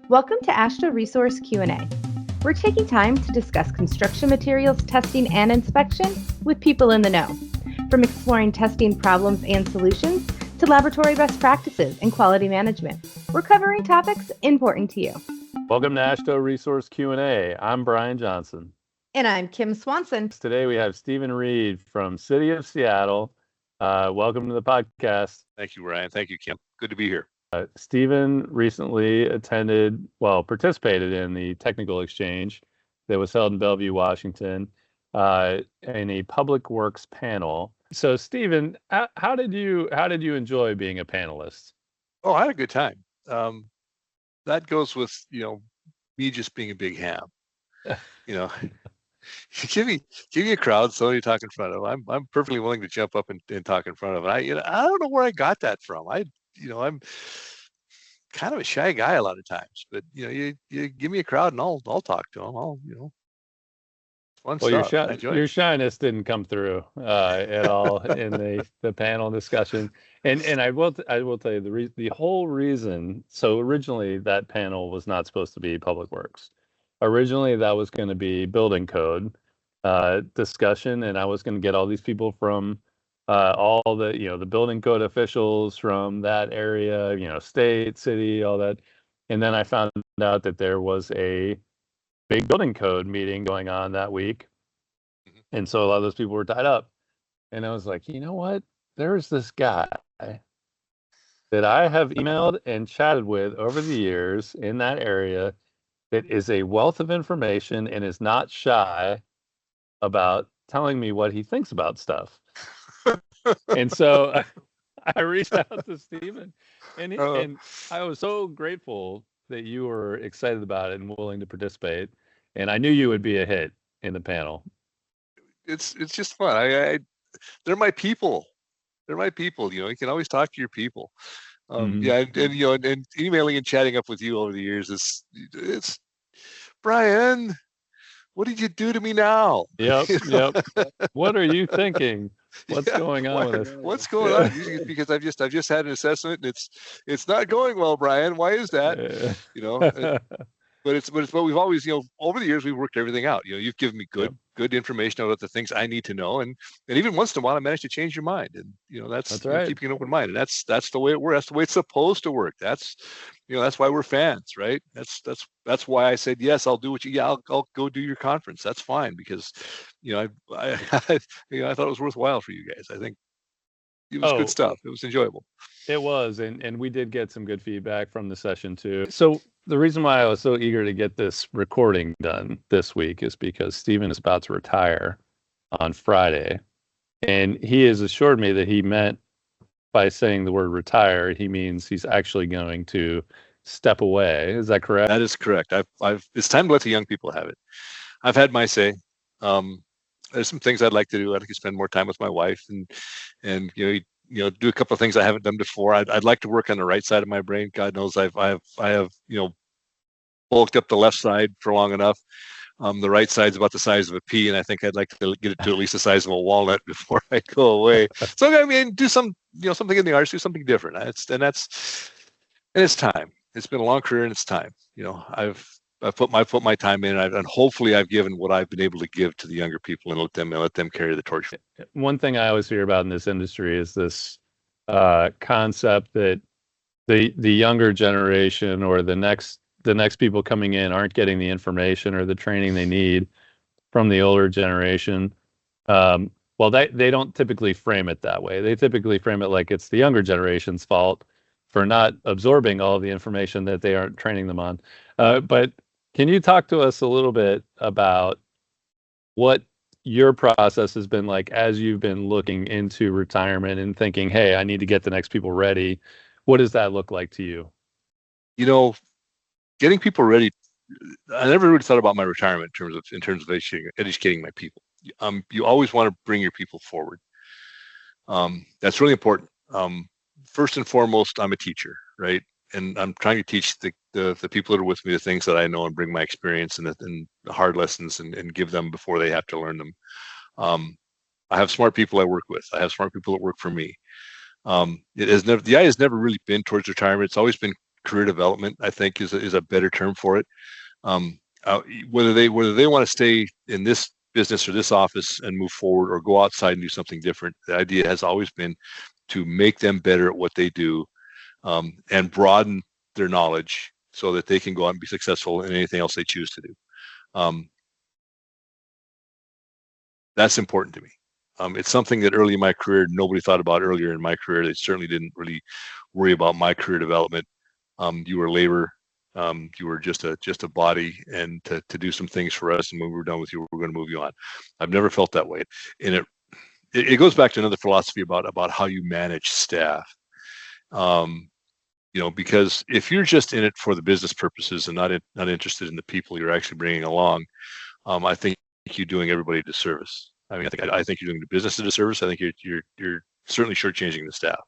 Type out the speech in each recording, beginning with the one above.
Welcome to AASHTO Resource Q&A. We're taking time to discuss construction materials testing and inspection with people in the know, from exploring testing problems and solutions to laboratory best practices and quality management. We're covering topics important to you. Welcome to AASHTO Resource Q&A. I'm Brian Johnson. And I'm Kim Swanson. Today we have Stephen Reed from City of Seattle. Welcome to the podcast. Thank you, Brian. Thank you, Kim. Good to be here. Stephen recently participated in the technical exchange that was held in Bellevue, Washington, in a public works panel. So, Stephen, how did you enjoy being a panelist? Oh, I had a good time. That goes with me just being a big ham. Give me a crowd, somebody to talk in front of. I'm perfectly willing to jump up and talk in front of. And I don't know where I got that from. I'm kind of a shy guy a lot of times, but you give me a crowd and I'll talk to them. Fun stuff. Your shyness didn't come through at all in the panel discussion, and I will tell you the whole reason. So originally that panel was not supposed to be public works. Originally that was going to be building code discussion, and I was going to get all these people from all the building code officials from that area, state, city, all that. And then I found out that there was a big building code meeting going on that week. And so a lot of those people were tied up. And I was like, you know what? There's this guy that I have emailed and chatted with over the years in that area that is a wealth of information and is not shy about telling me what he thinks about stuff. And so I reached out to Stephen, and I was so grateful that you were excited about it and willing to participate. And I knew you would be a hit in the panel. It's just fun. They're my people. They're my people. You can always talk to your people. Yeah, and emailing and chatting up with you over the years it's Brian, what did you do to me now? Yep. What are you thinking? What's going on with us? What's going on? Because I've just had an assessment and it's not going well, Brian. Why is that? But we've always, over the years we've worked everything out. You've given me good information about the things I need to know, and even once in a while I managed to change your mind, and that's right. Keeping an open mind, and that's the way it works. That's the way it's supposed to work. That's why we're fans, right? That's why I said yes. I'll do what you. Yeah, I'll go do your conference. That's fine, because I thought it was worthwhile for you guys. I think it was good stuff. It was enjoyable. It was, and we did get some good feedback from the session too. So the reason why I was so eager to get this recording done this week is because Stephen is about to retire on Friday, and he has assured me that he meant by saying the word retire, he means he's actually going to step away. Is that correct? That is correct. It's time to let the young people have it. I've had my say. There's some things I'd like to do. I'd like to spend more time with my wife and do a couple of things I haven't done before. I'd like to work on the right side of my brain. God knows I have bulked up the left side for long enough. The right side's about the size of a pea, and I think I'd like to get it to at least the size of a walnut before I go away. So do something in the arts, do something different. It's time. It's been a long career, and it's time. I've put my time in, and hopefully I've given what I've been able to give to the younger people, and let them carry the torch. One thing I always hear about in this industry is this concept that the younger generation or the next people coming in aren't getting the information or the training they need from the older generation. Well, they don't typically frame it that way. They typically frame it like it's the younger generation's fault for not absorbing all of the information that they aren't training them on. But can you talk to us a little bit about what your process has been like as you've been looking into retirement and thinking, hey, I need to get the next people ready? What does that look like to you? Getting people ready. I never really thought about my retirement in terms of educating my people. You always want to bring your people forward. That's really important. First and foremost, I'm a teacher, right? And I'm trying to teach the people that are with me the things that I know and bring my experience and the hard lessons and give them before they have to learn them. I have smart people I work with. I have smart people that work for me. The eye has never really been towards retirement. It's always been career development, I think, is a better term for it. Whether they want to stay in this business or this office and move forward, or go outside and do something different, the idea has always been to make them better at what they do, and broaden their knowledge so that they can go out and be successful in anything else they choose to do. That's important to me. It's something that early in my career nobody thought about. Earlier in my career, they certainly didn't really worry about my career development. You were labor. You were just a body, and to do some things for us, and when we were done with you, we're going to move you on. I've never felt that way, and it goes back to another philosophy about how you manage staff. Because if you're just in it for the business purposes and not interested in the people you're actually bringing along, I think you're doing everybody a disservice. I mean, I think you're doing the business a disservice. I think you're certainly shortchanging the staff.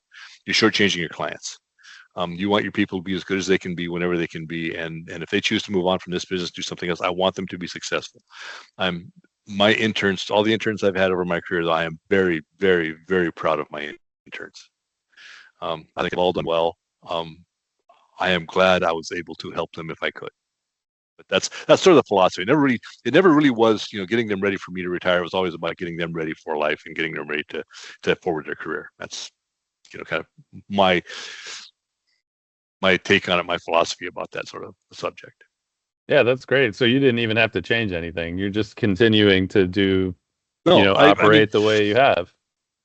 You're shortchanging your clients. You want your people to be as good as they can be whenever they can be, and if they choose to move on from this business, do something else, I want them to be successful. My interns, all the interns I've had over my career, I am very, very, very proud of my interns. I think they've all done well. I am glad I was able to help them if I could. But that's sort of the philosophy. It never really was, getting them ready for me to retire. It was always about getting them ready for life and getting them ready to forward their career. That's kind of my take on it, my philosophy about that sort of subject. Yeah, that's great. So you didn't even have to change anything. You're just continuing to do, operate the way you have.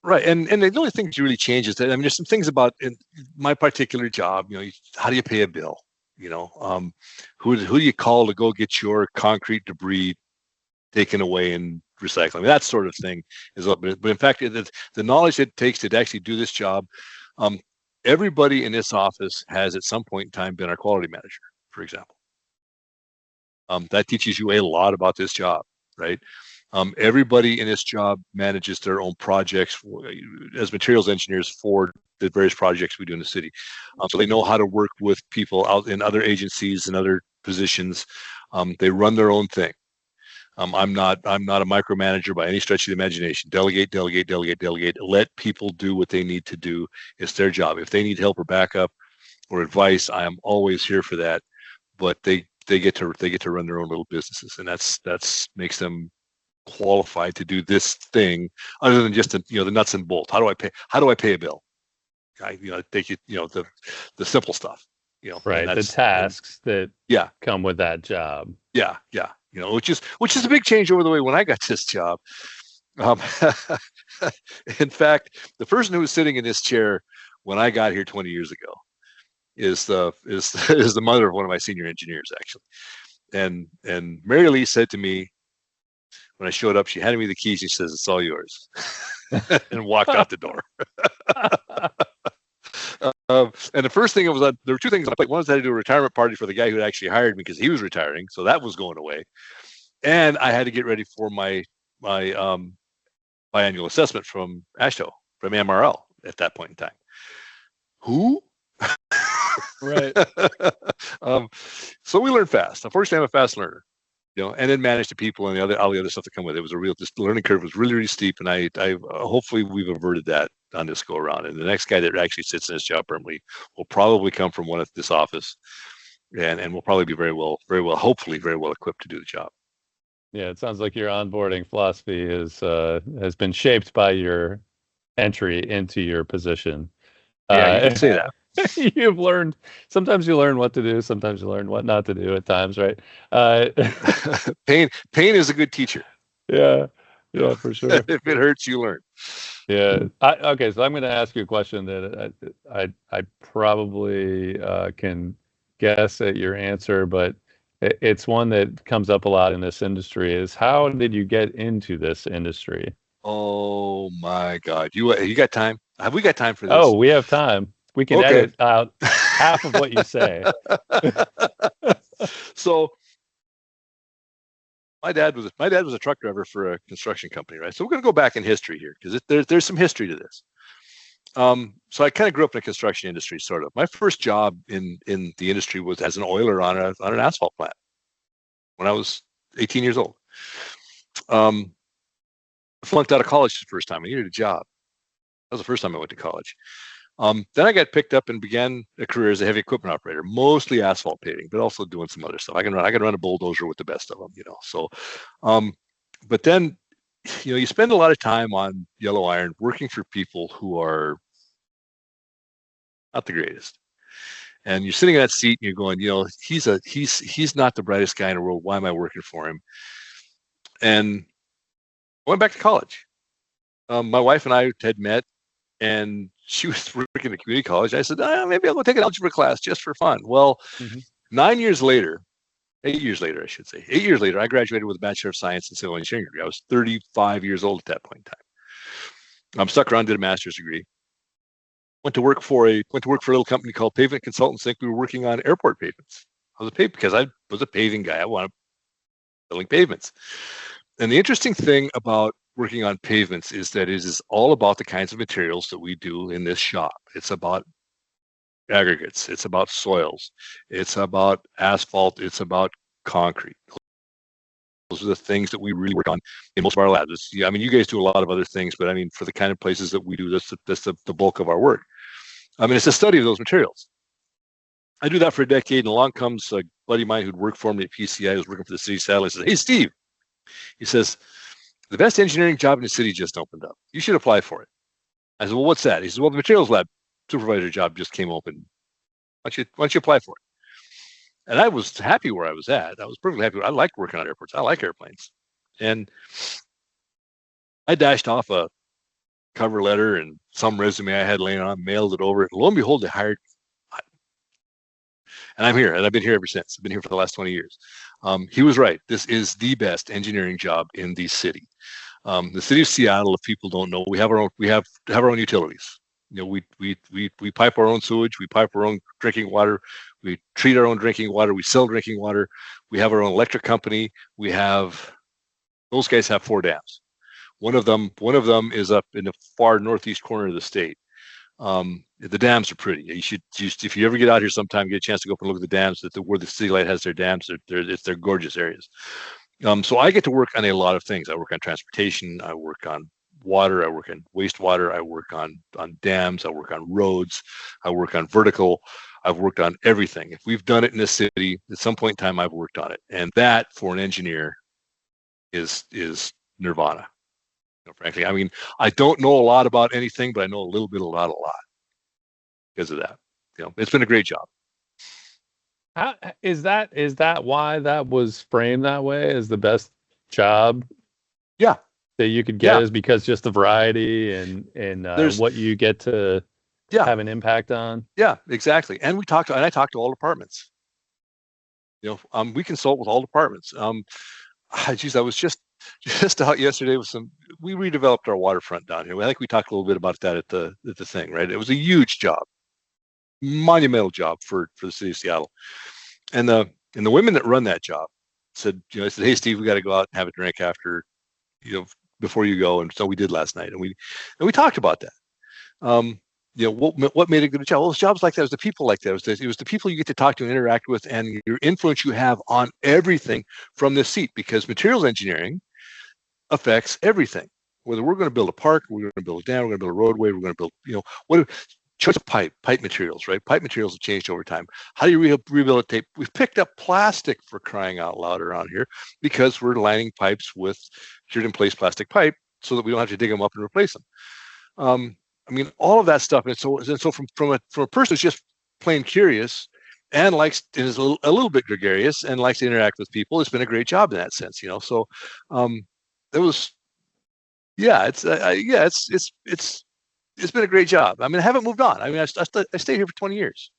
Right. And the only thing that really changes that, there's some things about in my particular job, how do you pay a bill? Who do you call to go get your concrete debris taken away and recycling? That sort of thing is what, but in fact, the knowledge it takes to actually do this job, everybody in this office has at some point in time been our quality manager, for example. That teaches you a lot about this job, right? Everybody in this job manages their own projects as materials engineers for the various projects we do in the city. So they know how to work with people out in other agencies and other positions. They run their own thing. I'm not a micromanager by any stretch of the imagination. Delegate, delegate, delegate, delegate. Let people do what they need to do. It's their job. If they need help or backup or advice, I am always here for that. But they get to run their own little businesses, and that's makes them qualified to do this thing other than just the nuts and bolts. How do I pay a bill? Take it, the simple stuff. Right. The tasks that come with that job. Yeah. Which is a big change over the way when I got this job. In fact, the person who was sitting in this chair when I got here 20 years ago is the mother of one of my senior engineers, actually. And Mary Lee said to me when I showed up, she handed me the keys. She says, "It's all yours," and walked out the door. And the first thing there were two things. One was I had to do a retirement party for the guy who had actually hired me because he was retiring, so that was going away. And I had to get ready for my biannual assessment from AASHTO, from MRL at that point in time. Who? Right. So we learned fast. Unfortunately, I'm a fast learner, and then manage the people and all the other stuff that come with it. It was this learning curve was really, really steep, and I hopefully we've averted that on this go around. And the next guy that actually sits in this job permanently will probably come from one of this office, and will probably be hopefully very well equipped to do the job. Yeah, it sounds like your onboarding philosophy has been shaped by your entry into your position. Yeah, you can say that. You've learned. Sometimes you learn what to do. Sometimes you learn what not to do. At times, right? Pain is a good teacher. Yeah, for sure. If it hurts, you learn. Yeah. Okay, so I'm going to ask you a question that I probably can guess at your answer, but it's one that comes up a lot in this industry. Is how did you get into this industry? Oh my God! You got time? Have we got time for this? Oh, we have time. We can edit out half of what you say. So my dad was a truck driver for a construction company, right? So we're going to go back in history here because there's some history to this. So I kind of grew up in the construction industry, sort of. My first job in the industry was as an oiler on an asphalt plant when I was 18 years old. I flunked out of college the first time. I needed a job. That was the first time I went to college. Then I got picked up and began a career as a heavy equipment operator, mostly asphalt paving, but also doing some other stuff. I can run a bulldozer with the best of them, So, but then, you spend a lot of time on yellow iron working for people who are not the greatest. And you're sitting in that seat and you're going, he's not the brightest guy in the world. Why am I working for him? And I went back to college. My wife and I had met, and she was working at community college. I said, maybe I'll go take an algebra class just for fun. Well, 8 years later, I should say, 8 years later, I graduated with a Bachelor of Science in Civil Engineering degree. I was 35 years old at that point in time. I'm stuck around, did a master's degree. Went to work for a little company called Pavement Consultants Inc. We were working on airport pavements. Because I was a paving guy. I wanted building pavements. And the interesting thing about working on pavements is that it is all about the kinds of materials that we do in this shop. It's about aggregates. It's about soils. It's about asphalt. It's about concrete. Those are the things that we really work on in most of our labs. You guys do a lot of other things, but for the kind of places that we do, that's the bulk of our work. It's a study of those materials. I do that for a decade, and along comes a buddy of mine who'd worked for me at PCI, who was working for the city satellite. He says, "Hey, Steve," he says, "the best engineering job in the city just opened up. You should apply for it." I said, "Well, what's that?" He says, "Well, the materials lab supervisor job just came open. Why don't you apply for it?" And I was happy where I was at. I was perfectly happy. I liked working on airports. I like airplanes. And I dashed off a cover letter and some resume I had laying on, mailed it over. And lo and behold, they hired me. And I'm here, and I've been here ever since. I've been here for the last 20 years. He was right. This is the best engineering job in the city. The city of Seattle, if people don't know, we have our own utilities. We pipe our own sewage, we pipe our own drinking water, we treat our own drinking water, we sell drinking water, we have our own electric company. Those guys have 4 dams. One of them is up in the far northeast corner of the state. The dams are pretty. You should if you ever get out here sometime, get a chance to go up and look at the dams where the City Light has their dams. They're gorgeous areas. So I get to work on a lot of things. I work on transportation, I work on water, I work on wastewater, I work on dams, I work on roads, I work on vertical, I've worked on everything. If we've done it in this city, at some point in time, I've worked on it. And that, for an engineer, is nirvana. Frankly, I don't know a lot about anything, but I know a little bit about a lot because of that. It's been a great job. How is that why that was framed that way as the best job? Yeah. That you could get is because just the variety and what you get to have an impact on. Yeah, exactly. And I talked to all departments. We consult with all departments. I was just out yesterday with we redeveloped our waterfront down here. I think we talked a little bit about that at the thing, right? It was a huge job, monumental job for the city of Seattle. And the women that run that job said, I said, "Hey, Steve, we got to go out and have a drink after, before you go." And so we did last night, and we talked about that. What made a good job? Well, it's jobs like that. It was the people like that. It was the people you get to talk to and interact with, and your influence you have on everything from this seat, because materials engineering affects everything. Whether we're going to build a park, we're going to build a dam, we're going to build a roadway, we're going to build, what choice of pipe materials, right? Pipe materials have changed over time. How do you rehabilitate? We've picked up plastic, for crying out loud, around here, because we're lining pipes with cured in place plastic pipe so that we don't have to dig them up and replace them. All of that stuff. And so from a person who's just plain curious and is a little bit gregarious and likes to interact with people, it's been a great job in that sense. So it was, it's been a great job. I haven't moved on. I stayed here for 20 years.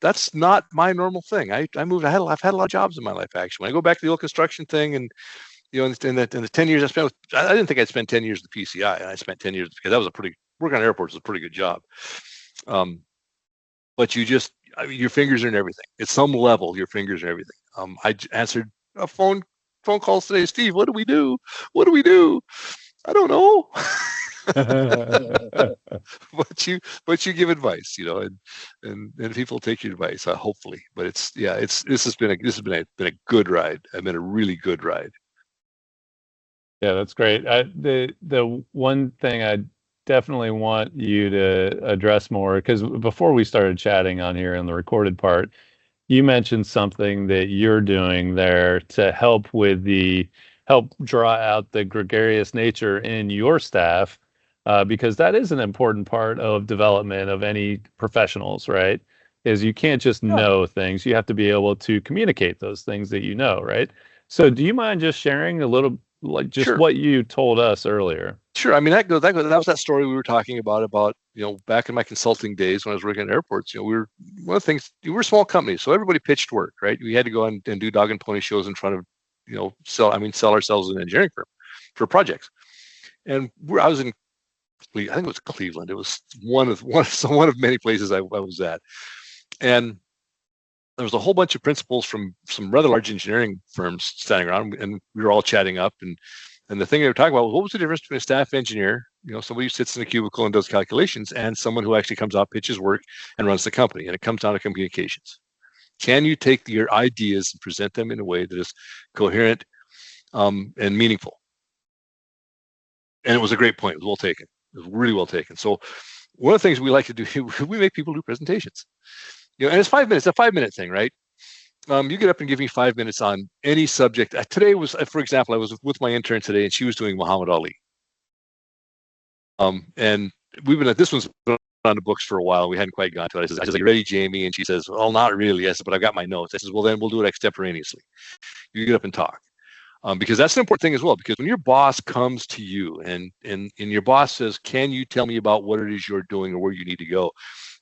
That's not my normal thing. I moved. I've had a lot of jobs in my life, actually. When I go back to the old construction thing, and in the 10 years I spent I didn't think I'd spend 10 years at the PCI, and I spent 10 years because that was work on airports is a pretty good job. But your fingers are in everything. At some level, your fingers are everything. I answered a phone calls today. "Steve, what do we do? What do we do?" "I don't know." but you give advice, and people take your advice, hopefully. But this has been a good ride. I've been a really good ride. Yeah, that's great. The one thing I definitely want you to address more, because before we started chatting on here in the recorded part, you mentioned something that you're doing there to help draw out the gregarious nature in your staff, because that is an important part of development of any professionals, right? Is you can't just Yeah. know things, you have to be able to communicate those things that you know, right? So do you mind just sharing a little, like just Sure. what you told us earlier? Sure. I mean, that was that story we were talking about, back in my consulting days when I was working at airports, we were, one of the things, we were a small company, so everybody pitched work, right? We had to go and do dog and pony shows in front of, sell ourselves as an engineering firm for projects. And I was in, I think it was Cleveland. It was one of many places I was at. And there was a whole bunch of principals from some rather large engineering firms standing around, and we were all chatting up. And the thing they were talking about was, what was the difference between a staff engineer, somebody who sits in a cubicle and does calculations, and someone who actually comes out, pitches work, and runs the company? And it comes down to communications. Can you take your ideas and present them in a way that is coherent and meaningful? And it was a great point. It was well taken. It was really well taken. So one of the things we like to do, we make people do presentations. And it's 5 minutes, a 5-minute thing, right? You get up and give me 5 minutes on any subject. Today was, for example, I was with my intern today, and she was doing Muhammad Ali. And we've been this one's been on the books for a while. We hadn't quite got to it. I said, "Are you ready, Jamie?" And she says, "Well, not really." I said, "But I've got my notes." I says, "Well, then we'll do it extemporaneously. You get up and talk." Because that's an important thing as well. Because when your boss comes to you and your boss says, "Can you tell me about what it is you're doing or where you need to go?"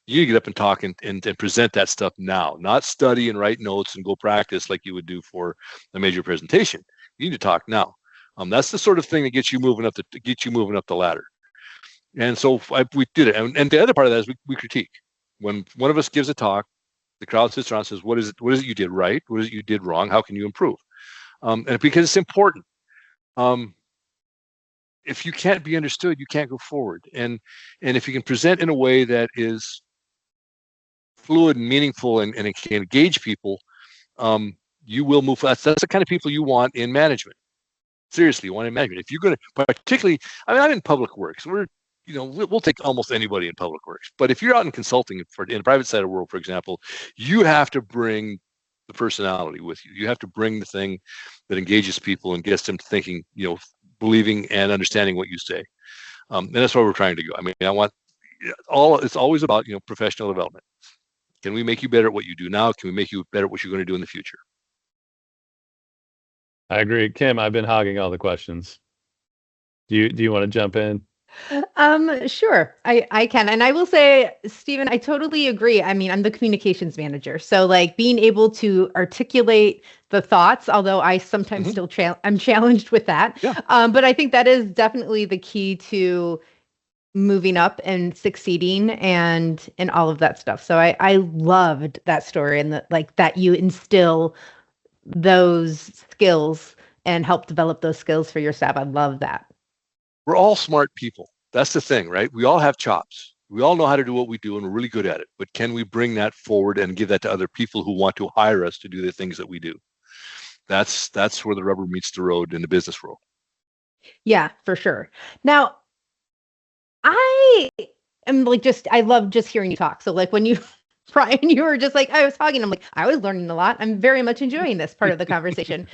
You get up and talk and present that stuff now, not study and write notes and go practice like you would do for a major presentation. You need to talk now. That's the sort of thing that gets you moving up the ladder. And so we did it. And the other part of that is we critique. When one of us gives a talk, the crowd sits around and says, what is it you did right? What is it you did wrong? How can you improve? And because it's important. If you can't be understood, you can't go forward. And if you can present in a way that is fluid and meaningful and it can engage people, you will move. That's the kind of people you want in management. Seriously, you want in management. If you're going to, particularly, I'm in public works. We'll take almost anybody in public works. But if you're out in consulting in the private side of the world, for example, you have to bring the personality with you. You have to bring the thing that engages people and gets them thinking, believing and understanding what you say. And that's what we're trying to do. I mean, it's always about, professional development. Can we make you better at what you do now? Can we make you better at what you're going to do in the future? I agree. Kim, I've been hogging all the questions. Do you want to jump in? Sure, I can. And I will say, Stephen, I totally agree. I mean, I'm the communications manager. So like being able to articulate the thoughts, although I sometimes still I'm challenged with that. Yeah. But I think that is definitely the key to moving up and succeeding and all of that stuff. So I loved that story and that you instill those skills and help develop those skills for your staff. I love that. We're all smart people. That's the thing, right? We all have chops. We all know how to do what we do and we're really good at it. But can we bring that forward and give that to other people who want to hire us to do the things that we do? That's where the rubber meets the road in the business world. Yeah, for sure. Now, I am I love just hearing you talk. So like when Brian, you were just like, I was talking, I'm like, I was learning a lot. I'm very much enjoying this part of the conversation.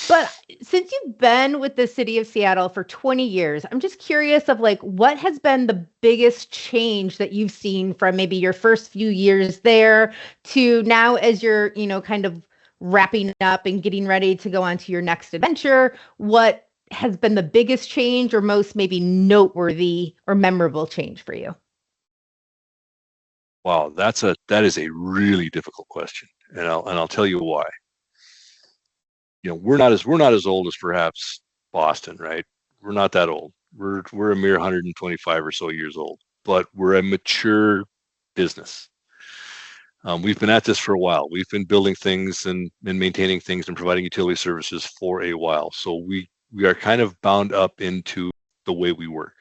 But since you've been with the city of Seattle for 20 years, I'm just curious of what has been the biggest change that you've seen from maybe your first few years there to now as you're, kind of wrapping up and getting ready to go on to your next adventure. What has been the biggest change or most maybe noteworthy or memorable change for you? Wow, that is a really difficult question, and I'll tell you why. We're not as old as perhaps Boston, right? We're not that old. We're a mere 125 or so years old, but we're a mature business. We've been at this for a while. We've been building things and maintaining things and providing utility services for a while. So we are kind of bound up into the way we work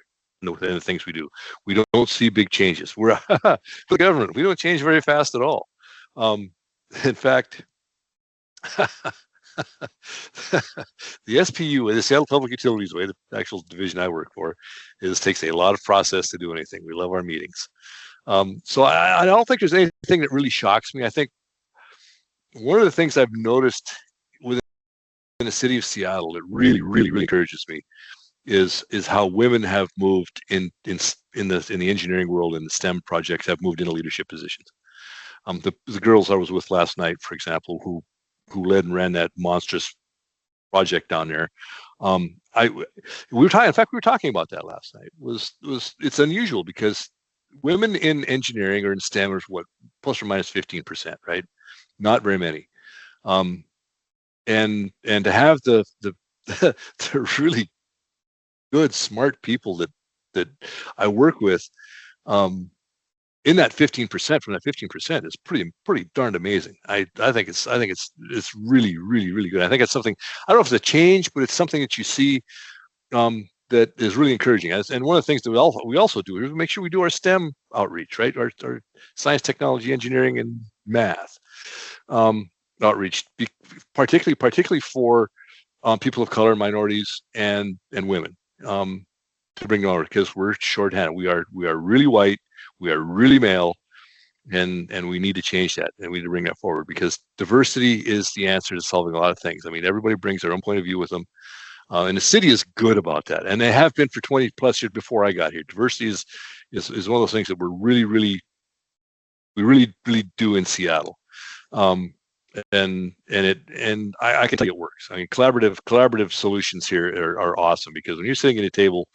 and the things we do. We don't see big changes. We're the government. We don't change very fast at all. In fact, The SPU, the Seattle Public Utilities Way, the actual division I work for, takes a lot of process to do anything. We love our meetings. So I don't think there's anything that really shocks me. I think one of the things I've noticed within the city of Seattle that really, really, really encourages me is how women have moved in the engineering world, and the STEM projects have moved into leadership positions. The girls I was with last night, for example, who led and ran that monstrous project down there. We were talking about that last night. It's unusual because women in engineering or in STEM are what, plus or minus 15%, right? Not very many. And to have the really good, smart people that I work with, in that 15%, from that 15% is pretty darned amazing. I think it's really, really, really good. I think it's something, I don't know if it's a change, but it's something that you see that is really encouraging. And one of the things that we also do is make sure we do our STEM outreach, right? Our science, technology, engineering, and math outreach, particularly for people of color, minorities, and women, to bring them over, because we're shorthanded. We are really white. We are really male, and we need to change that, and we need to bring that forward, because diversity is the answer to solving a lot of things. I mean, everybody brings their own point of view with them, and the city is good about that, and they have been for 20 plus years before I got here. Diversity is one of those things that we really do in Seattle, and I can tell you it works. I mean, collaborative solutions here are awesome, because when you're sitting at a table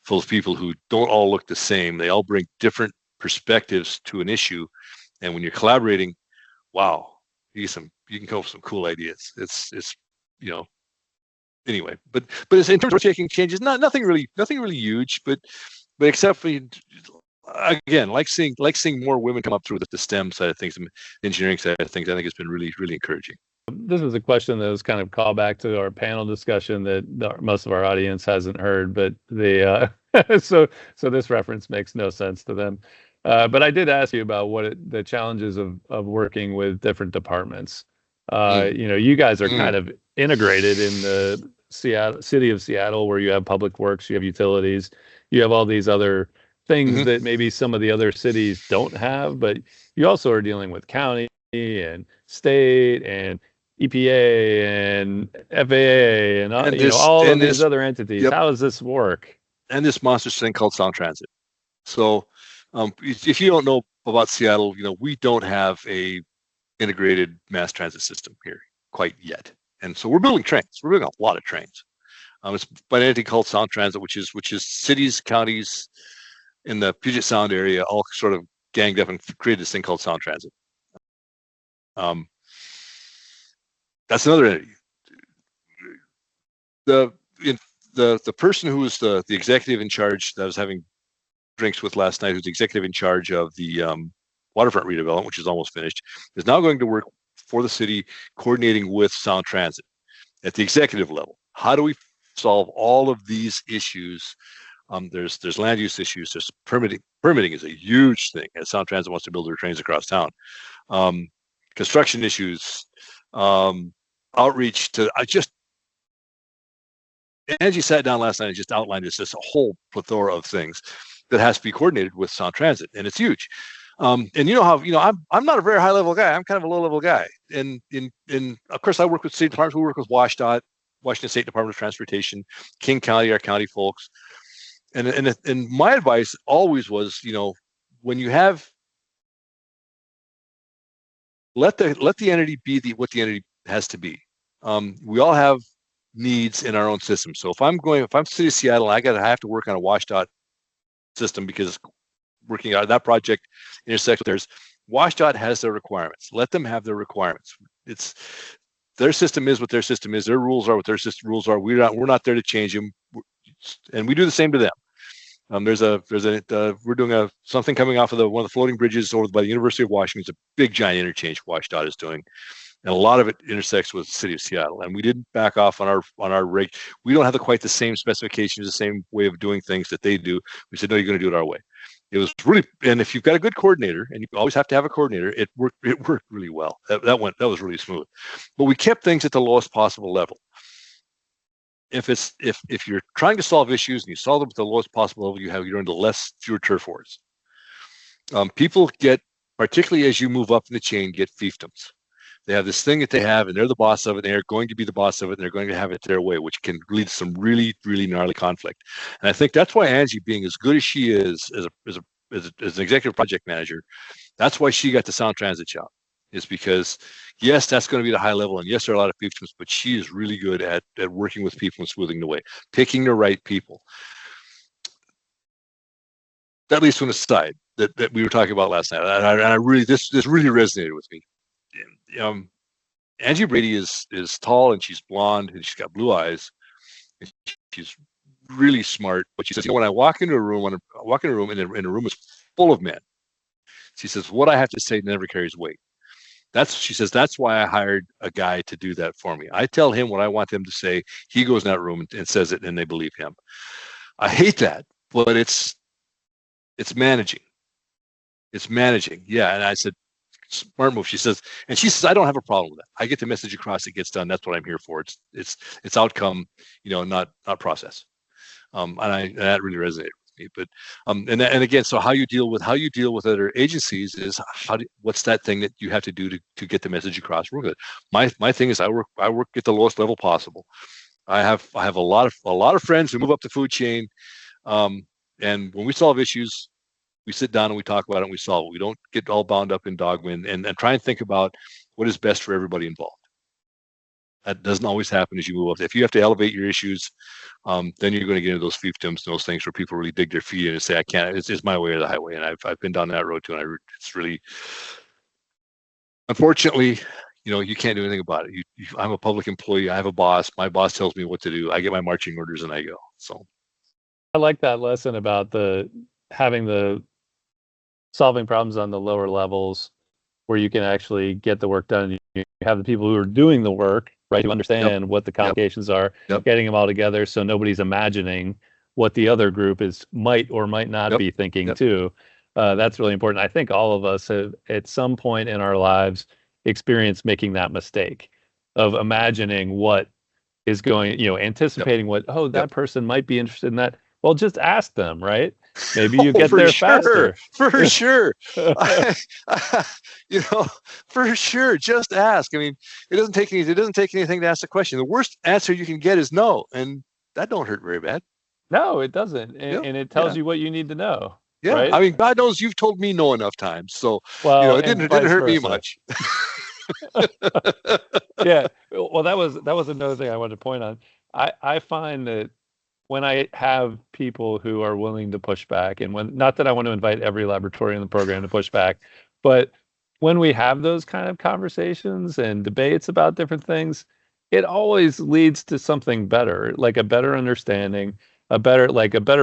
full of people who don't all look the same, they all bring different perspectives to an issue, and when you're collaborating, wow, you can come up with some cool ideas. It's anyway, but it's, in terms of taking changes, nothing really huge, but except for, again, like seeing more women come up through the STEM side of things, the engineering side of things. I think it's been really, really encouraging. This is a question that was kind of called back to our panel discussion that most of our audience hasn't heard, but so this reference makes no sense to them. But I did ask you about the challenges of working with different departments. You guys are kind of integrated in the city of Seattle, where you have public works, you have utilities, you have all these other things that maybe some of the other cities don't have, but you also are dealing with county and state and EPA and FAA and all of these other entities. Yep. How does this work? And this monstrous thing called Sound Transit. So if you don't know about Seattle, we don't have a integrated mass transit system here quite yet. And so we're building trains. We're building a lot of trains. It's by an entity called Sound Transit, which is cities, counties in the Puget Sound area all sort of ganged up and created this thing called Sound Transit. That's another entity. The person who was the executive in charge that I was having drinks with last night, who's the executive in charge of the waterfront redevelopment, which is almost finished, is now going to work for the city, coordinating with Sound Transit at the executive level. How do we solve all of these issues? There's land use issues. There's permitting. Permitting is a huge thing, as Sound Transit wants to build their trains across town. Construction issues, outreach to. Angie sat down last night and just outlined this a whole plethora of things that has to be coordinated with Sound Transit, and it's huge. And I'm not a very high level guy. I'm kind of a low level guy. And of course I work with state departments. We work with WASHDOT, Washington State Department of Transportation, King County, our county folks. And my advice always was, when you have, let the entity be what the entity has to be. We all have needs in our own system. So if I'm City of Seattle, I have to work on a WASHDOT system because working out that project intersects with theirs. WASHDOT has their requirements. Let them have their requirements. It's their system is what their system is. Their rules are what their system rules are. We're not there to change them, and we do the same to them. We're doing something coming off of one of the floating bridges over by the University of Washington. It's a big giant interchange WASHDOT is doing, and a lot of it intersects with the City of Seattle. And we didn't back off on our rig. We don't have quite the same specifications, the same way of doing things that they do. We said, no, you're going to do it our way. It was really, and if you've got a good coordinator, and you always have to have a coordinator, it worked really well. That was really smooth. But we kept things at the lowest possible level. If you're trying to solve issues and you solve them at the lowest possible level, you're into fewer turf wars. People get, particularly as you move up in the chain, get fiefdoms. They have this thing that they have, and they're the boss of it. And they're going to be the boss of it, and they're going to have it their way, which can lead to some really, really gnarly conflict. And I think that's why Angie, being as good as she is as an executive project manager, that's why she got the Sound Transit job. Is because, yes, that's going to be the high level, and yes, there are a lot of fiefdoms, but she is really good at working with people and smoothing the way, picking the right people. That leads to an aside that we were talking about last night, and I really this really resonated with me. Angie Brady is tall, and she's blonde, and she's got blue eyes, and she's really smart. But she says, when I walk into a room, and the room is full of men, she says, what I have to say never carries weight. She says, that's why I hired a guy to do that for me. I tell him what I want him to say. He goes in that room and says it, and they believe him. I hate that, but it's managing. It's managing. Yeah. And I said, smart move. She says, I don't have a problem with that. I get the message across. It gets done. That's what I'm here for. It's outcome, not process. And that really resonated with me. But and again, so how you deal with other agencies is what's that thing that you have to do to get the message across? We're good. My thing is I work at the lowest level possible. I have a lot of friends who move up the food chain, and when we solve issues, we sit down and we talk about it and we solve it. We don't get all bound up in dogma and try and think about what is best for everybody involved. That doesn't always happen as you move up. If you have to elevate your issues, then you're going to get into those fiefdoms and those things where people really dig their feet in and say, I can't, it's my way or the highway. And I've been down that road too. And it's really, unfortunately, you can't do anything about it. I'm a public employee. I have a boss. My boss tells me what to do. I get my marching orders and I go. So I like that lesson about having the solving problems on the lower levels where you can actually get the work done. You have the people who are doing the work, right, who understand what the complications are, getting them all together so nobody's imagining what the other group might or might not be thinking too. That's really important. I think all of us have at some point in our lives experienced making that mistake of imagining what is going, anticipating what, that person might be interested in that. Well, just ask them, right? Maybe you get there faster. For sure. For sure. Just ask. I mean, it doesn't take anything to ask the question. The worst answer you can get is no, and that don't hurt very bad. No, it doesn't, and it tells you what you need. To know. Yeah, right? I mean, God knows you've told me no enough times, so it didn't hurt me much. Yeah. Well, that was another thing I wanted to point on. I find that when I have people who are willing to push back, and not that I want to invite every laboratory in the program to push back, but when we have those kind of conversations and debates about different things, it always leads to something better, like a better understanding, a better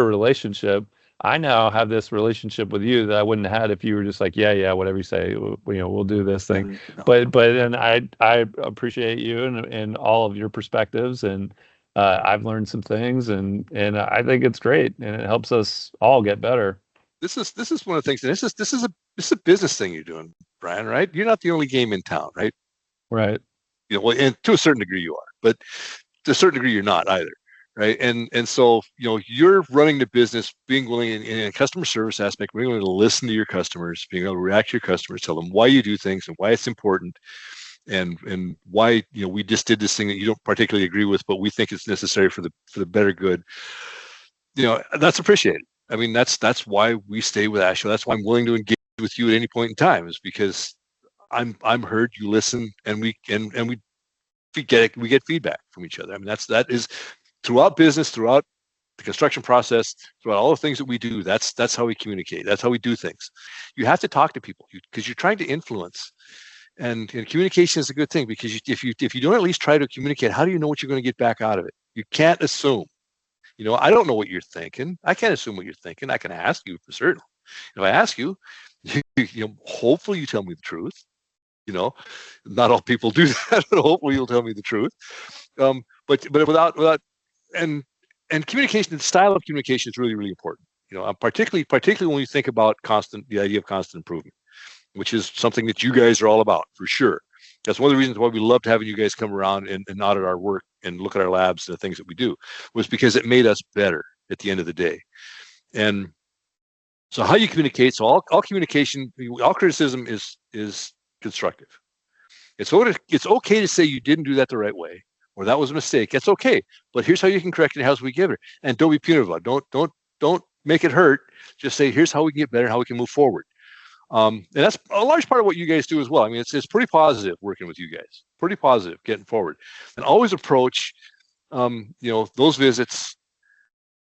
relationship. I now have this relationship with you that I wouldn't have had if you were just like, yeah, whatever you say, we'll do this thing. But I appreciate you and all of your perspectives, and I've learned some things, and I think it's great, and it helps us all get better. This is one of the things. And this is a business thing you're doing, Brian. Right? You're not the only game in town, right? Right. Well, and to a certain degree you are, but to a certain degree you're not either, right? And so you're running the business, being willing in a customer service aspect, being willing to listen to your customers, being able to react to your customers, tell them why you do things and why it's important. And why we just did this thing that you don't particularly agree with, but we think it's necessary for the better good. That's appreciated. I mean, that's why we stay with AASHTO. That's why I'm willing to engage with you at any point in time, is because I'm heard. You listen, and we get feedback from each other. I mean, that is throughout business, throughout the construction process, throughout all the things that we do. That's how we communicate. That's how we do things. You have to talk to people because you're trying to influence. And communication is a good thing, because if you don't at least try to communicate, how do you know what you're going to get back out of it? You can't assume. I don't know what you're thinking. I can't assume what you're thinking. I can ask you for certain. If I ask you, hopefully you tell me the truth. Not all people do that, but hopefully you'll tell me the truth. But without and communication, the style of communication is really, really important. particularly when you think about the idea of constant improvement, which is something that you guys are all about for sure. That's one of the reasons why we loved having you guys come around and audit our work and look at our labs and the things that we do, was because it made us better at the end of the day. And so how you communicate, so all communication, all criticism is constructive. It's okay to say you didn't do that the right way, or that was a mistake. That's okay. But here's how you can correct it, how we give it. And don't be punitive about it. Don't make it hurt. Just say, here's how we can get better, how we can move forward. And that's a large part of what you guys do as well. I mean, it's pretty positive working with you guys. Pretty positive getting forward, and always approach, those visits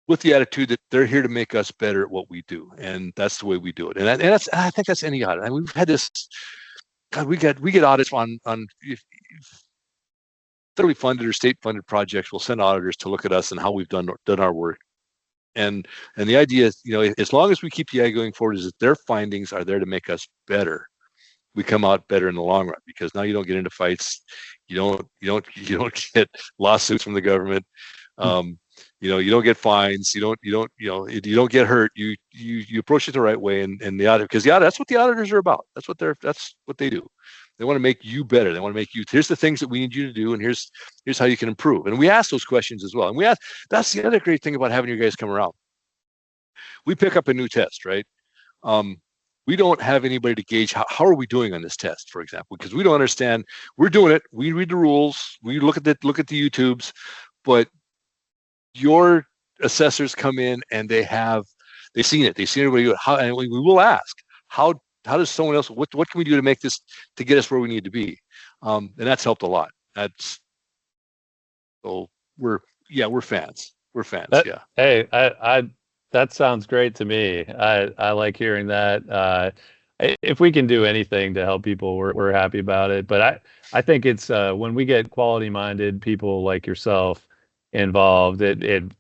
with the attitude that they're here to make us better at what we do, and that's the way we do it. And I think that's any audit. I mean, we've had this. God, we get audits on if federally funded or state funded projects. We'll send auditors to look at us and how we've done our work. And the idea is, as long as we keep the idea going forward, is that their findings are there to make us better. We come out better in the long run, because now you don't get into fights, you don't get lawsuits from the government, you don't get fines, you don't get hurt. You approach it the right way, and the audit, because that's what the auditors are about. That's what they do. They want to make you better. They want to make you, here's the things that we need you to do, and here's how you can improve. And we ask those questions as well. And that's the other great thing about having you guys come around. We pick up a new test, right? We don't have anybody to gauge how are we doing on this test, for example, because we don't understand. We're doing it. We read the rules. We look at the YouTubes, but your assessors come in and they've seen it. They've seen everybody do it. And we will ask, how does someone else, what can we do to make this, to get us where we need to be? And that's helped a lot. We're fans. We're fans. Yeah. Hey, that sounds great to me. I like hearing that. If we can do anything to help people, we're happy about it. But I think it's when we get quality-minded people like yourself involved, in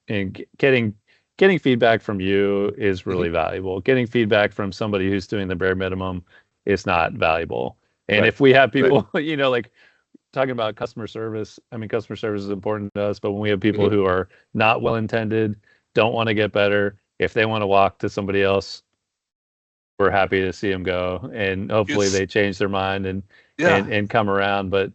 getting feedback from you is really valuable. Getting feedback from somebody who's doing the bare minimum is not valuable. And if we have people, like talking about customer service, I mean, customer service is important to us, but when we have people who are not well-intended, don't want to get better, if they want to walk to somebody else, we're happy to see them go, and hopefully they change their mind and come around. But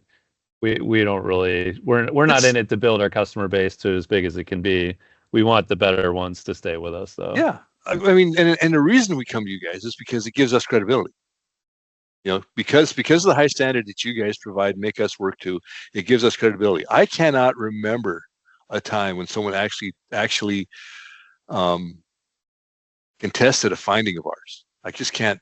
we don't really, we're not in it to build our customer base to as big as it can be. We want the better ones to stay with us, though. Yeah, I mean, and the reason we come to you guys is because it gives us credibility. Because of the high standard that you guys provide, make us work to, it gives us credibility. I cannot remember a time when someone actually contested a finding of ours. I just can't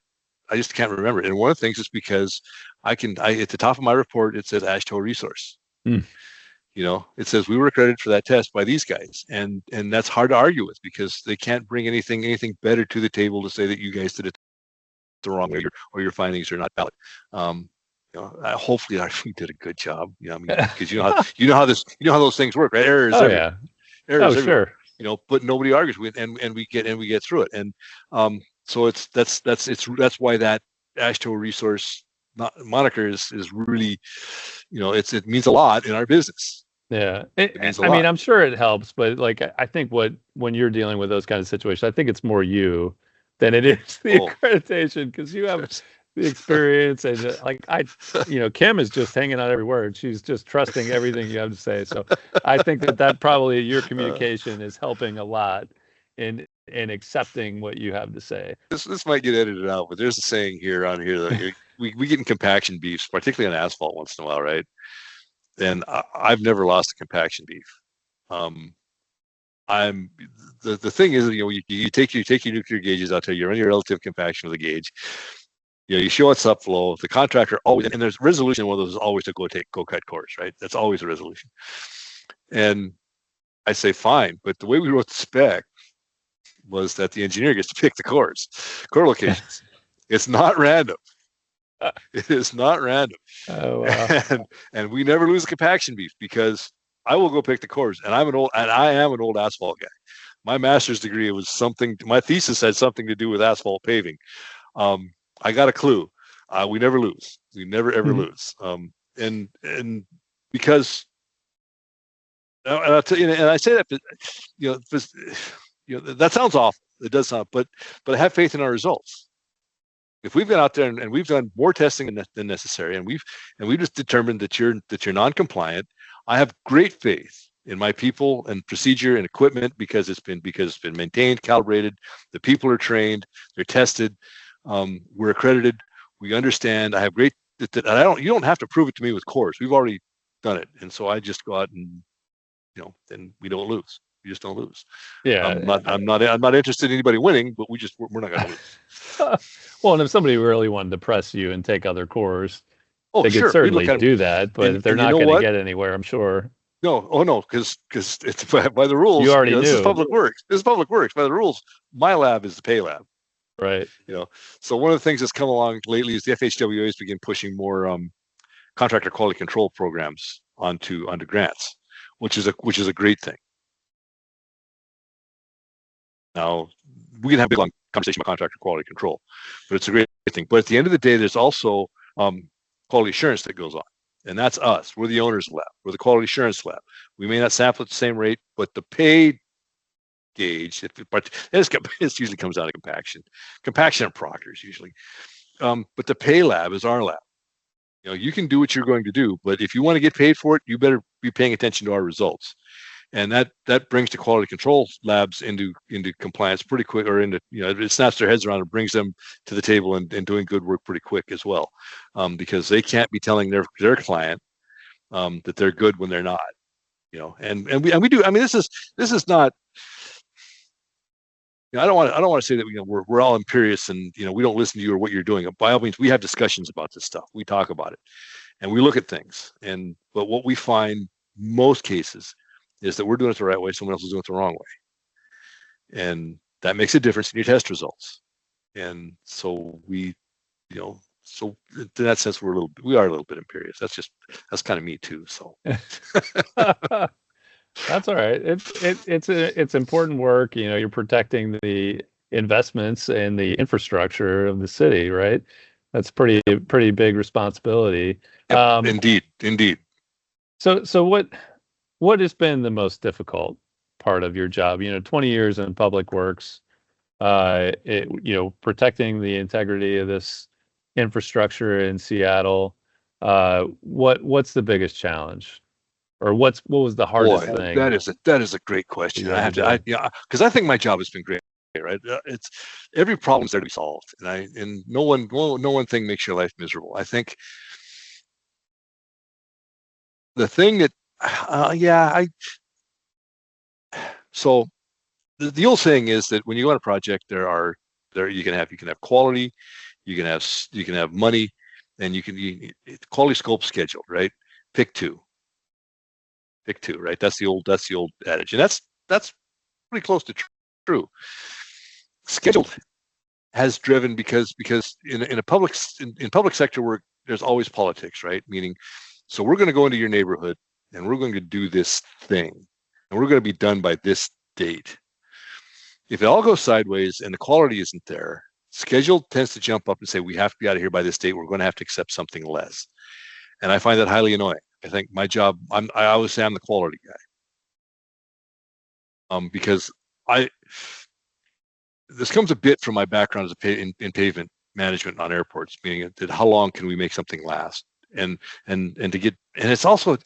remember it. And one of the things is because at the top of my report, it says AASHTO resource. It says we were accredited for that test by these guys, and that's hard to argue with, because they can't bring anything better to the table to say that you guys did it the wrong way, or your findings are not valid. Hopefully we did a good job. Because you know how those things work, right? Errors. Errors. Sure. But nobody argues with, and we get through it. And so that's why that AASHTO resource moniker is really, it means a lot in our business. Yeah. I mean, I'm sure it helps, but like, I think when you're dealing with those kind of situations, I think it's more you than it is the accreditation, because you have the experience, and Kim is just hanging on every word. She's just trusting everything you have to say. So I think that probably your communication is helping a lot in accepting what you have to say. This might get edited out, but there's a saying on here that we get in compaction beefs, particularly on asphalt once in a while, right? And I've never lost a compaction beef. The thing is, you take your nuclear gauges out there, you run your relative compaction with a gauge. You show it's upflow. The contractor always, and there's resolution. One of those is always to go cut cores, right? That's always a resolution. And I say fine, but the way we wrote the spec was that the engineer gets to pick the core locations. It's not random. It is not random. Oh wow! And we never lose a compaction beef, because I will go pick the cores, and I am an old asphalt guy. My master's degree my thesis had something to do with asphalt paving. I got a clue. We never lose. We never ever lose. And because, and I'll tell you, and I say that, that sounds awful. It does not. But I have faith in our results. If we've gone out there and we've done more testing than necessary, and we've just determined that you're non-compliant, I have great faith in my people and procedure and equipment because it's been maintained, calibrated. The people are trained, they're tested, we're accredited, we understand. I have great. You don't have to prove it to me with cores. We've already done it, and so I just go out and then we don't lose. We just don't lose. Yeah, I'm not interested in anybody winning, but we're not going to lose. Well, and if somebody really wanted to press you and take other cores, they sure. could certainly do that. But they're not going to get anywhere, I'm sure. No, because it's by the rules. You already knew. This is public works. By the rules, my lab is the pay lab. Right. So one of the things that's come along lately is the FHWA has begun pushing more contractor quality control programs onto grants, which is a great thing. Now we can have a big long conversation about contractor quality control, but it's a great thing. But at the end of the day, there's also quality assurance that goes on, and that's us. We're the owner's lab. We're the quality assurance lab. We may not sample at the same rate, but the pay gauge, it usually comes down to compaction and proctors usually. But the pay lab is our lab. You can do what you're going to do, but if you want to get paid for it, you better be paying attention to our results. And that brings the quality control labs into compliance pretty quick, or it snaps their heads around and brings them to the table and doing good work pretty quick as well, because they can't be telling their client that they're good when they're not. And we do. I mean, this is not. I don't want to say that we're all imperious and we don't listen to you or what you're doing. By all means, we have discussions about this stuff. We talk about it, and we look at things. But what we find most cases is that we're doing it the right way, someone else is doing it the wrong way, and that makes a difference in your test results. And so so in that sense, we are a little bit imperious. That's kind of me too. So. That's all right. It's important work. You're protecting the investments and the infrastructure of the city, right? That's pretty big responsibility. Yep, indeed. So what has been the most difficult part of your job? 20 years in public works, protecting the integrity of this infrastructure in Seattle. What's the biggest challenge? Or what was the hardest thing? That is a great question. Because I think my job has been great, right? It's every problem's there to be solved, and no one thing makes your life miserable. I think the thing that, So the old saying is that when you go on a project, you can have quality, you can have money, and quality, scope, schedule, right? Pick two, right? That's the old adage, and that's pretty close to true. Scheduled has driven because in public sector work, there's always politics, right? Meaning, so we're going to go into your neighborhood and we're going to do this thing, and we're going to be done by this date. If it all goes sideways and the quality isn't there, schedule tends to jump up and say, we have to be out of here by this date. We're going to have to accept something less. And I find that highly annoying. I think my job, I always say I'm the quality guy. Because this comes a bit from my background in pavement management on airports, meaning that how long can we make something last? And it's also an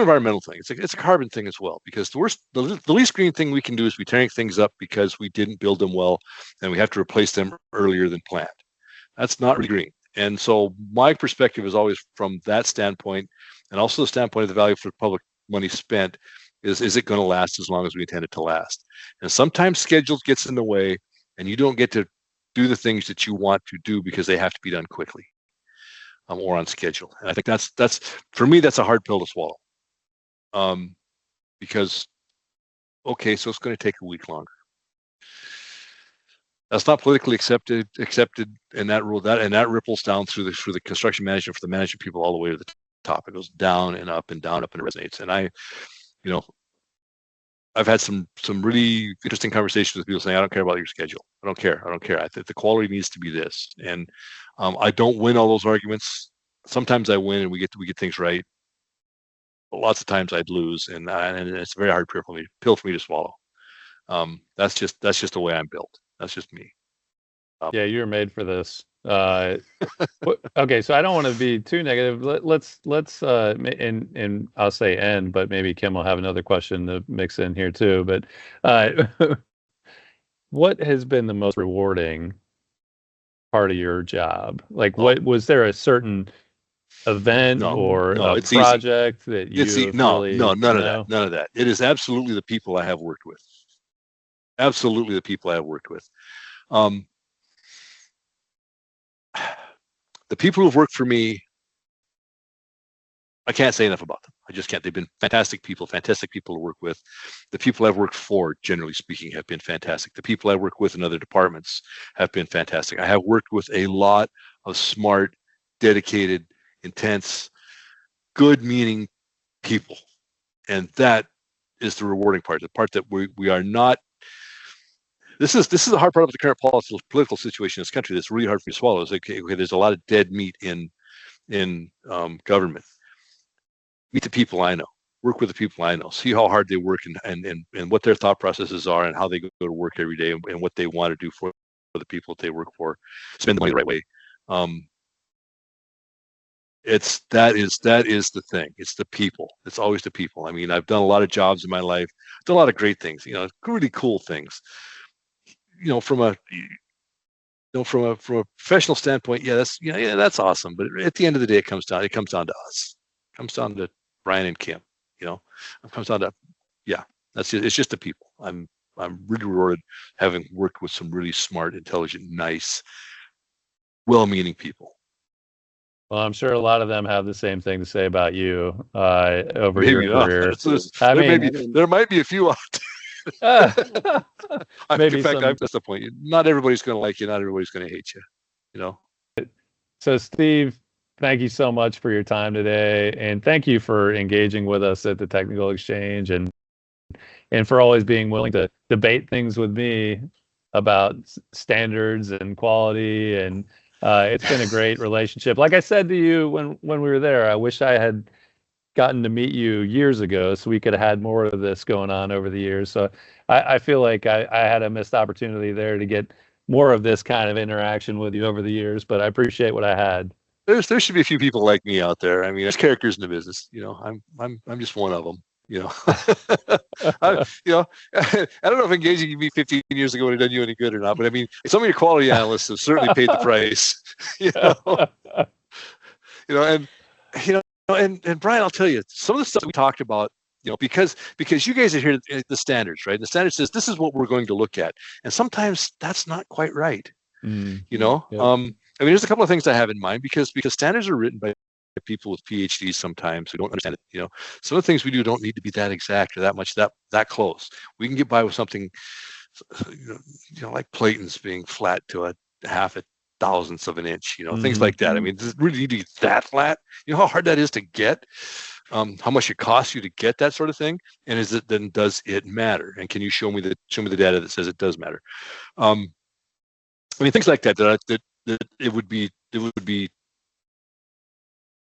environmental thing. It's a carbon thing as well, because the least green thing we can do is be tearing things up because we didn't build them well and we have to replace them earlier than planned. That's not really green. And so my perspective is always from that standpoint, and also the standpoint of the value for public money spent is it going to last as long as we intend it to last? And sometimes schedule gets in the way and you don't get to do the things that you want to do because they have to be done quickly. Or on schedule. And I think that's for me, that's a hard pill to swallow. Because, okay, so it's going to take a week longer. That's not politically accepted, and that ripples down through the construction management for the management people all the way to the top. It goes down and up and down, up, and it resonates. And I've had some really interesting conversations with people saying, I don't care about your schedule. I don't care. I think the quality needs to be this. And I don't win all those arguments. Sometimes I win and we get things right. But lots of times I'd lose, and it's a very hard pill for me to swallow. That's just the way I'm built. That's just me. Yeah, you're made for this. Okay, so I don't want to be too negative. Let's and I'll say end, but maybe Kim will have another question to mix in here too. But what has been the most rewarding part of your job? Like, what was there a certain event or a project that you really none of that. None of that. It is absolutely the people I have worked with. Absolutely the people I have worked with. The people who've worked for me, I can't say enough about them. I just can't. They've been fantastic people to work with. The people I've worked for, generally speaking, have been fantastic. The people I work with in other departments have been fantastic. I have worked with a lot of smart, dedicated, intense, good-meaning people. And that is the rewarding part, the part that we are not. This is the hard part of the current political situation in this country that's really hard for me to swallow. Is okay, there's a lot of dead meat in government. Meet the people I know, work with the people I know, see how hard they work and what their thought processes are and how they go to work every day and what they want to do for the people that they work for, spend the money the right way. That is the thing. It's the people. It's always the people. I mean, I've done a lot of jobs in my life, done a lot of great things, really cool things. From a professional standpoint, that's awesome. But at the end of the day, it comes down to us. It comes down to Brian and Kim. It comes down to, it's just the people. I'm really rewarded having worked with some really smart, intelligent, nice, well-meaning people. Well, I'm sure a lot of them have the same thing to say about you over your career. There might be a few out there. Maybe in fact, that's the point. Not everybody's going to like you. Not everybody's going to hate you. So, Steve, thank you so much for your time today, and thank you for engaging with us at the Technical Exchange, and for always being willing to debate things with me about standards and quality. And it's been a great relationship. Like I said to you when we were there, I wish I had gotten to meet you years ago so we could have had more of this going on over the years. So I feel like I had a missed opportunity there to get more of this kind of interaction with you over the years, but I appreciate what I had. There should be a few people like me out there. I mean, there's characters in the business. I'm just one of them. I don't know if engaging me 15 years ago would have done you any good or not, but I mean, some of your quality analysts have certainly paid the price. And Brian, I'll tell you, some of the stuff we talked about, because you guys are here at the standards, right? The standard says this is what we're going to look at, and sometimes that's not quite right. Yep. I mean, there's a couple of things I have in mind because standards are written by people with PhDs sometimes who don't understand it. Some of the things we do don't need to be that exact or that much that close. We can get by with something, like Platon's being flat to a half a thousandths of an inch, things like that. I mean, does it really need to be that flat? You know how hard that is to get? How much it costs you to get that sort of thing? And does it matter? And can you show me the data that says it does matter? I mean, things like that it would be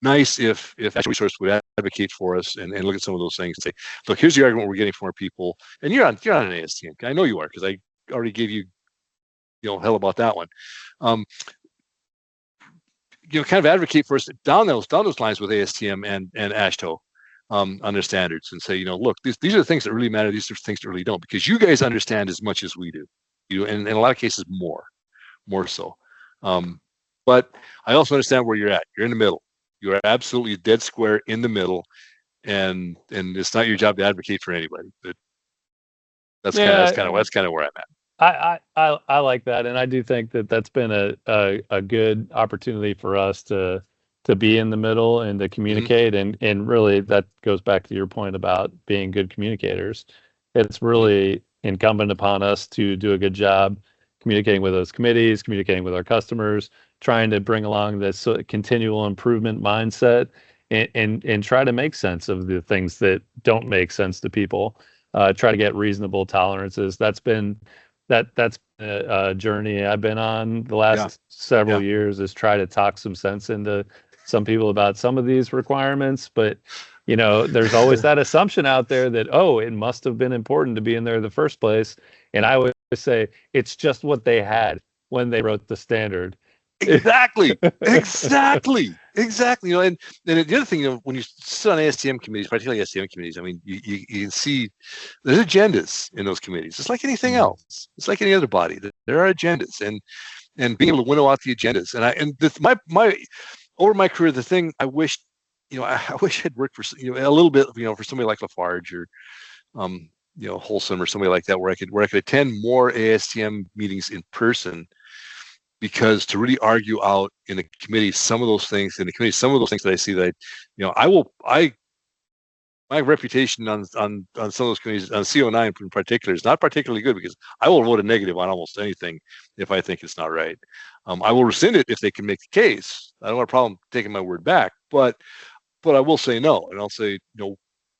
nice if Actual Resource would advocate for us and look at some of those things and say, look, here's the argument we're getting from our people. And you're on an ASTM. I know you are, because I already gave you, hell about that one. Kind of advocate for us down those lines with ASTM and AASHTO on their standards and say, look, these are the things that really matter. These are the things that really don't, because you guys understand as much as we do. And in a lot of cases, more so. But I also understand where you're at. You're in the middle. You are absolutely dead square in the middle, and it's not your job to advocate for anybody. But that's kind of where I'm at. I like that, and I do think that's been a good opportunity for us to be in the middle and to communicate, and really that goes back to your point about being good communicators. It's really incumbent upon us to do a good job communicating with those committees, communicating with our customers, trying to bring along this continual improvement mindset, and try to make sense of the things that don't make sense to people. Try to get reasonable tolerances. That's been a journey I've been on the last several years, is try to talk some sense into some people about some of these requirements. But there's always that assumption out there that, oh, it must have been important to be in there in the first place. And I would say it's just what they had when they wrote the standard. Exactly. And the other thing, when you sit on ASTM committees, particularly ASTM committees, I mean, you can see there's agendas in those committees. It's like anything else. It's like any other body. There are agendas, and being able to winnow out the agendas. My over my career, the thing I wish, I wish I'd worked for a little bit, for somebody like Lafarge or Holcim or somebody like that, where I could attend more ASTM meetings in person. Because to really argue out in the committee some of those things that I see that my reputation on some of those committees, on CO9 in particular, is not particularly good, because I will vote a negative on almost anything if I think it's not right. I will rescind it if they can make the case. I don't have a problem taking my word back, but I will say no, and I'll say,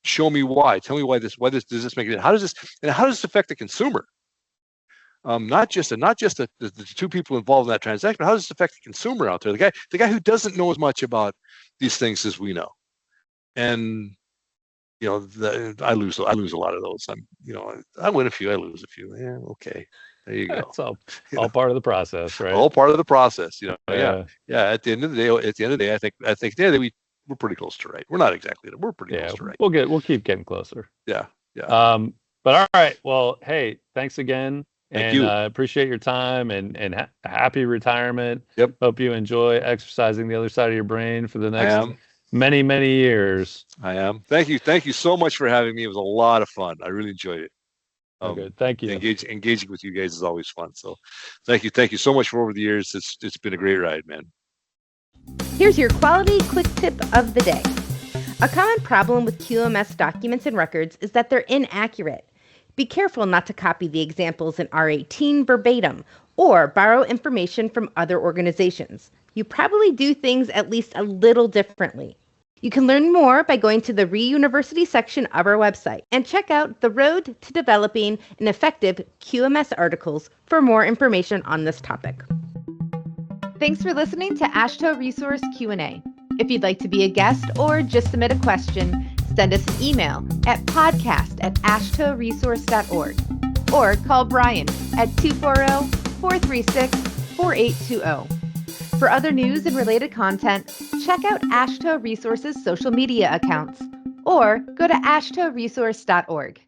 show me why. Tell me why does this make it? How does this affect the consumer? Not just the two people involved in that transaction, but how does this affect the consumer out there? The guy who doesn't know as much about these things as we know. And I lose a lot of those. I win a few, I lose a few. Yeah, okay, there you go. It's all part of the process, right? All part of the process. Yeah. At the end of the day, I think we're pretty close to right. We're not exactly. We're pretty close to right. We'll keep getting closer. Yeah. But all right. Well, hey, thanks again. Thank you. Appreciate your time and happy retirement. Yep. Hope you enjoy exercising the other side of your brain for the next many, many years. I am. Thank you. Thank you so much for having me. It was a lot of fun. I really enjoyed it. Good. Thank you. Engaging with you guys is always fun. So thank you. Thank you so much for over the years. It's been a great ride, man. Here's your quality quick tip of the day. A common problem with QMS documents and records is that they're inaccurate. Be careful not to copy the examples in R18 verbatim or borrow information from other organizations. You probably do things at least a little differently. You can learn more by going to the Re-University section of our website and check out The Road to Developing an Effective QMS articles for more information on this topic. Thanks for listening to AASHTO Resource Q&A. If you'd like to be a guest or just submit a question, send us an email at podcast@ashtoresource.org or call Brian at 240-436-4820. For other news and related content, check out AASHTO Resource's social media accounts or go to ashtoresource.org.